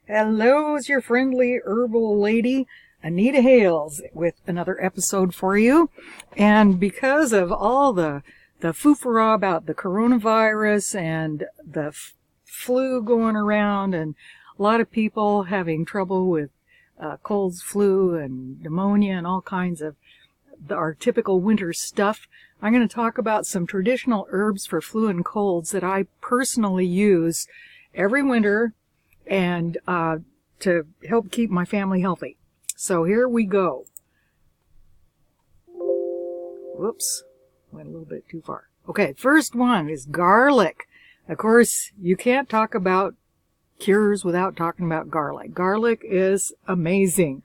Hello, it's your friendly herbal lady, Anita Hales, with another episode for you. And because of all the foofara about the coronavirus and the flu going around, and a lot of people having trouble with colds, flu, and pneumonia, and all kinds of our typical winter stuff, I'm going to talk about some traditional herbs for flu and colds that I personally use every winter and to help keep my family healthy. So here we go. Whoops, went a little bit too far. Okay, first one is garlic. Of course, you can't talk about cures without talking about garlic. Garlic is amazing.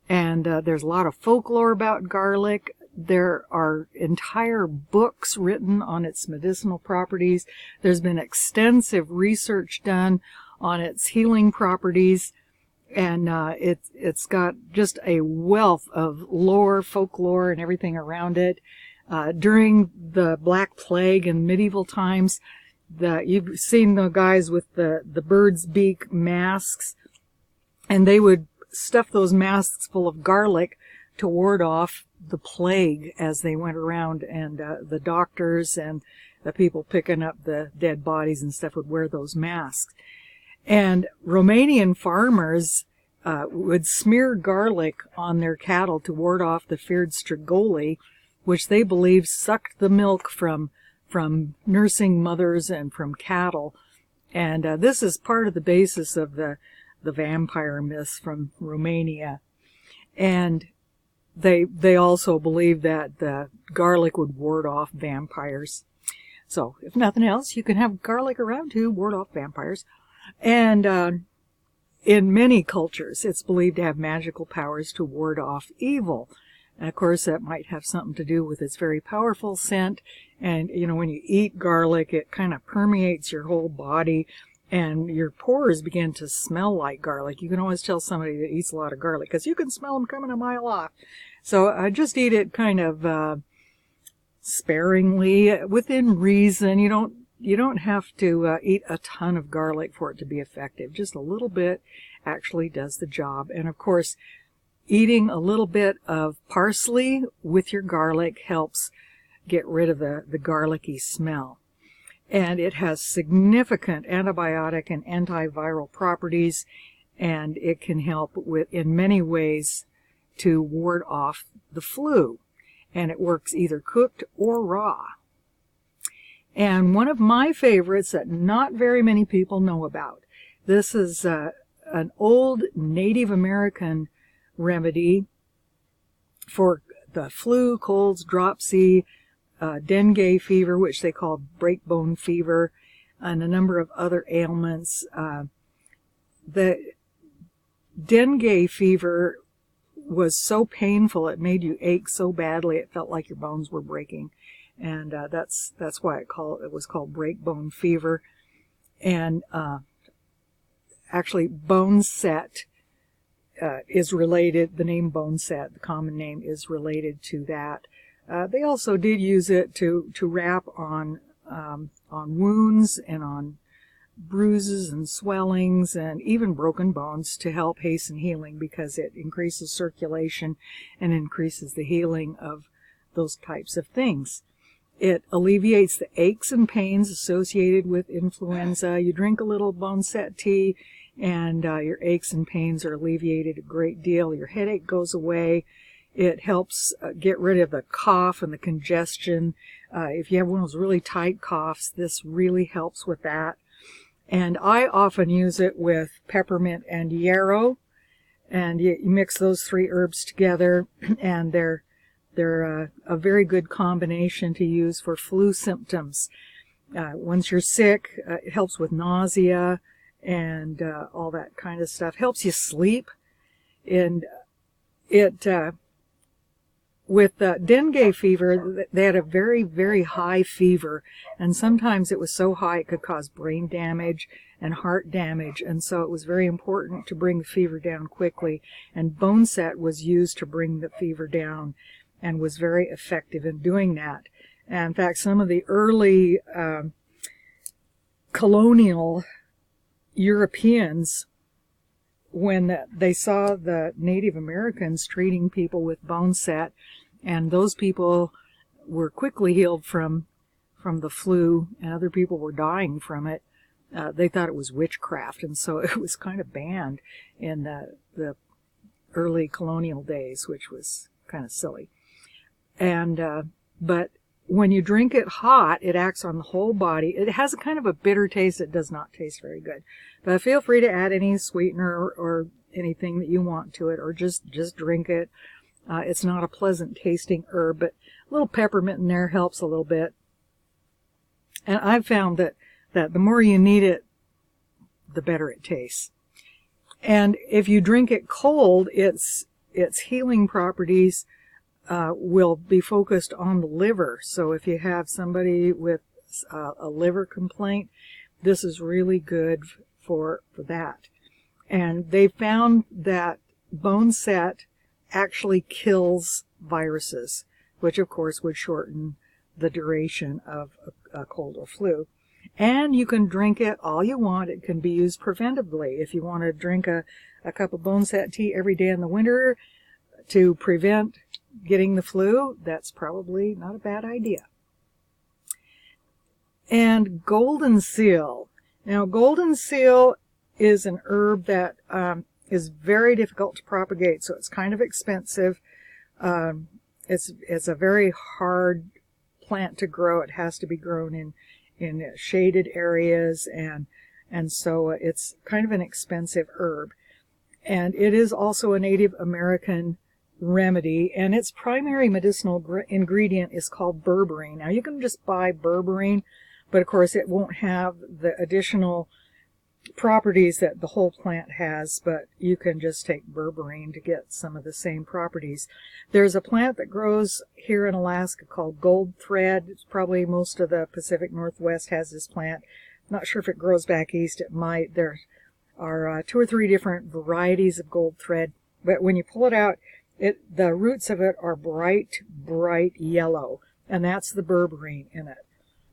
And there's a lot of folklore about garlic. There are entire books written on its medicinal properties. There's been extensive research done on its healing properties, and it's got just a wealth of lore, folklore, and everything around it. During the Black Plague in medieval times, you've seen the guys with the bird's beak masks, and they would stuff those masks full of garlic to ward off the plague as they went around, and the doctors and the people picking up the dead bodies and stuff would wear those masks. And Romanian farmers would smear garlic on their cattle to ward off the feared strigoi, which they believed sucked the milk from nursing mothers and from cattle. And this is part of the basis of the vampire myths from Romania. And they also believe that the garlic would ward off vampires. So if nothing else, you can have garlic around to ward off vampires. And in many cultures, it's believed to have magical powers to ward off evil. And of course, that might have something to do with its very powerful scent. And, when you eat garlic, it kind of permeates your whole body, and your pores begin to smell like garlic. You can always tell somebody that eats a lot of garlic because you can smell them coming a mile off. So just eat it kind of sparingly, within reason. You don't have to eat a ton of garlic for it to be effective. Just a little bit actually does the job. And of course, eating a little bit of parsley with your garlic helps get rid of the garlicky smell. And it has significant antibiotic and antiviral properties, and it can help in many ways to ward off the flu. And it works either cooked or raw. And one of my favorites that not very many people know about, this is an old Native American remedy for the flu, colds, dropsy, dengue fever, which they call breakbone fever, and a number of other ailments. The dengue fever was so painful, it made you ache so badly, it felt like your bones were breaking. And that's why it was called breakbone fever. And actually, Boneset is related. The name Boneset, the common name, is related to that. They also did use it to wrap on wounds and on bruises and swellings and even broken bones to help hasten healing, because it increases circulation and increases the healing of those types of things. It alleviates the aches and pains associated with influenza. You drink a little Boneset tea, and your aches and pains are alleviated a great deal. Your headache goes away. It helps get rid of the cough and the congestion. If you have one of those really tight coughs, this really helps with that. And I often use it with peppermint and yarrow. And you mix those three herbs together, and they're a very good combination to use for flu symptoms. Once you're sick, it helps with nausea and all that kind of stuff. Helps you sleep. And with dengue fever, they had a very, very high fever, and sometimes it was so high it could cause brain damage and heart damage, and so it was very important to bring the fever down quickly, and Boneset was used to bring the fever down and was very effective in doing that. And in fact, some of the early colonial Europeans when they saw the Native Americans treating people with Boneset, and those people were quickly healed from the flu, and other people were dying from it, they thought it was witchcraft, and so it was kind of banned in the early colonial days, which was kind of silly. And but when you drink it hot, it acts on the whole body. It has a kind of a bitter taste. It does not taste very good. But feel free to add any sweetener or anything that you want to it, or just drink it. It's not a pleasant tasting herb, but a little peppermint in there helps a little bit. And I've found that the more you need it, the better it tastes. And if you drink it cold, its healing properties will be focused on the liver. So if you have somebody with a liver complaint, this is really good for that. And they found that Boneset actually kills viruses, which of course would shorten the duration of a cold or flu. And you can drink it all you want. It can be used preventively. If you want to drink a cup of Boneset tea every day in the winter to prevent getting the flu, that's probably not a bad idea. And Goldenseal. Now, Goldenseal is an herb that is very difficult to propagate, so it's kind of expensive. It's a very hard plant to grow. It has to be grown in shaded areas, and so it's kind of an expensive herb. And it is also a Native American remedy, and its primary medicinal ingredient is called berberine. Now, you can just buy berberine, but of course it won't have the additional properties that the whole plant has, but you can just take berberine to get some of the same properties. There's a plant that grows here in Alaska called gold thread. It's probably most of the Pacific Northwest has this plant. Not sure if it grows back east. It might. There are 2 or 3 different varieties of gold thread, but when you pull it out, the roots of it are bright yellow, and that's the berberine in it.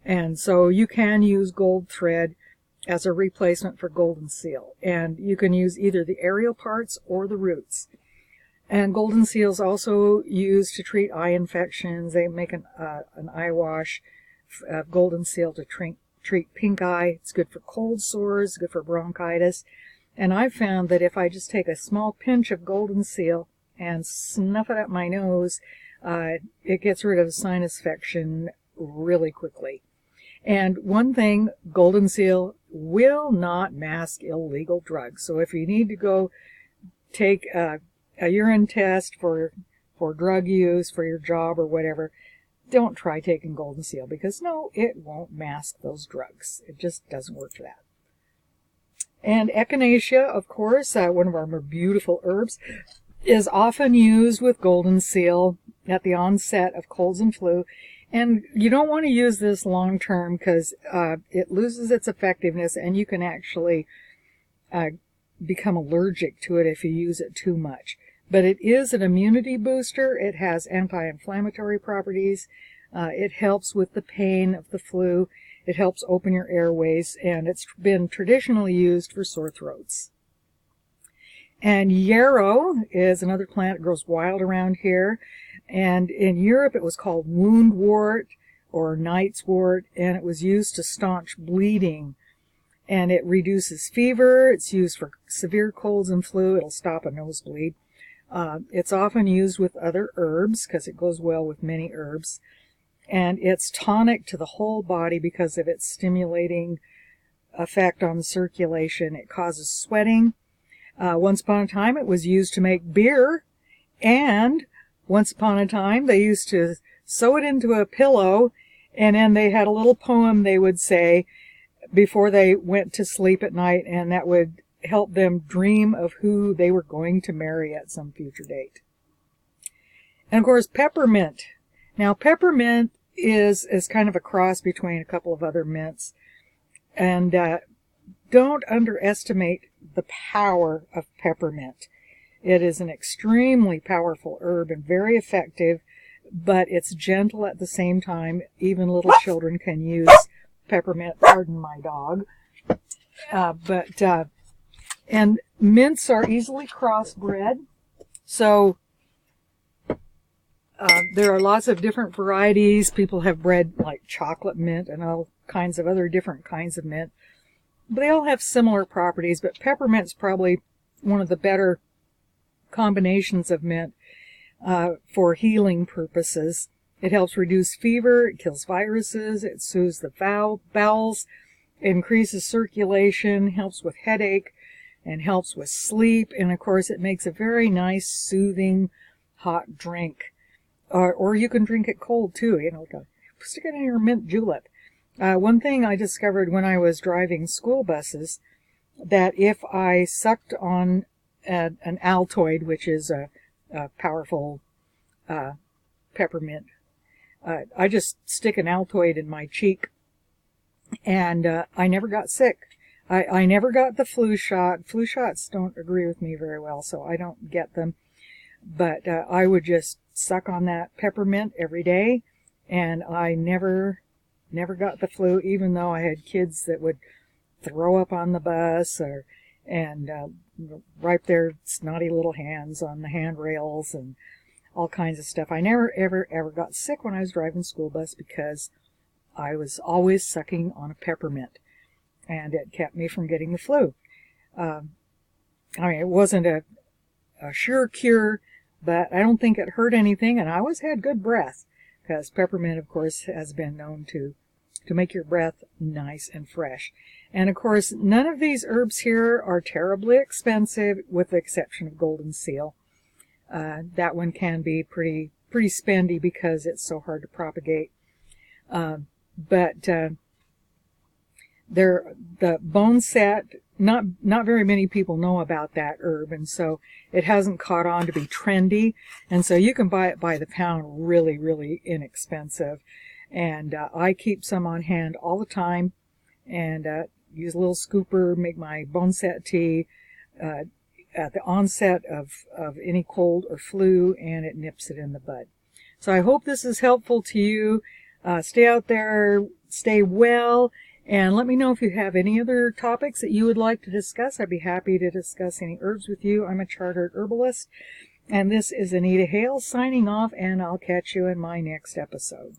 And so you can use gold thread as a replacement for Goldenseal, and you can use either the aerial parts or the roots. And Goldenseal is also used to treat eye infections. They make an eye wash of Goldenseal to treat pink eye. It's good for cold sores, good for bronchitis. And I've found that if I just take a small pinch of Goldenseal and snuff it up my nose, it gets rid of sinus infection really quickly. And one thing, Goldenseal will not mask illegal drugs. So if you need to go take a urine test for drug use, for your job or whatever, don't try taking Goldenseal, because no, it won't mask those drugs. It just doesn't work for that. And Echinacea, of course, one of our more beautiful herbs, is often used with Goldenseal at the onset of colds and flu. And you don't want to use this long term, because it loses its effectiveness, and you can actually become allergic to it if you use it too much. But it is an immunity booster. It has anti-inflammatory properties. It helps with the pain of the flu. It helps open your airways, and it's been traditionally used for sore throats. And yarrow is another plant that grows wild around here. And in Europe, it was called woundwort or knight's wort, and it was used to staunch bleeding. And it reduces fever. It's used for severe colds and flu. It'll stop a nosebleed. It's often used with other herbs because it goes well with many herbs. And it's tonic to the whole body because of its stimulating effect on circulation. It causes sweating. Once upon a time, it was used to make beer, and once upon a time, they used to sew it into a pillow, and then they had a little poem they would say before they went to sleep at night, and that would help them dream of who they were going to marry at some future date. And of course, peppermint. Now, peppermint is kind of a cross between a couple of other mints, and don't underestimate the power of peppermint. It is an extremely powerful herb and very effective, but it's gentle at the same time. Even little children can use peppermint. Pardon my dog. But And mints are easily crossbred. So there are lots of different varieties. People have bred like chocolate mint and all kinds of other different kinds of mint. They all have similar properties, but peppermint's probably one of the better combinations of mint for healing purposes. It helps reduce fever, it kills viruses, it soothes the bowels, increases circulation, helps with headache, and helps with sleep. And of course, it makes a very nice, soothing, hot drink. Or you can drink it cold too, stick it in your mint julep. One thing I discovered when I was driving school buses, that if I sucked on an Altoid, which is a powerful peppermint, I just stick an Altoid in my cheek, and I never got sick. I never got the flu shot. Flu shots don't agree with me very well, so I don't get them. But I would just suck on that peppermint every day, and I never got the flu, even though I had kids that would throw up on the bus and wipe their snotty little hands on the handrails and all kinds of stuff. I never, ever got sick when I was driving school bus because I was always sucking on a peppermint, and it kept me from getting the flu. It wasn't a sure cure, but I don't think it hurt anything, and I always had good breath, because peppermint, of course, has been known to make your breath nice and fresh. And of course, none of these herbs here are terribly expensive, with the exception of Goldenseal. That one can be pretty spendy because it's so hard to propagate. But the Boneset, not very many people know about that herb, and so it hasn't caught on to be trendy, and so you can buy it by the pound really, really inexpensive. And I keep some on hand all the time, and use a little scooper, make my Boneset tea at the onset of any cold or flu, and it nips it in the bud. So I hope this is helpful to you. Stay out there, stay well, and let me know if you have any other topics that you would like to discuss. I'd be happy to discuss any herbs with you. I'm a chartered herbalist, and this is Anita Hales signing off, and I'll catch you in my next episode.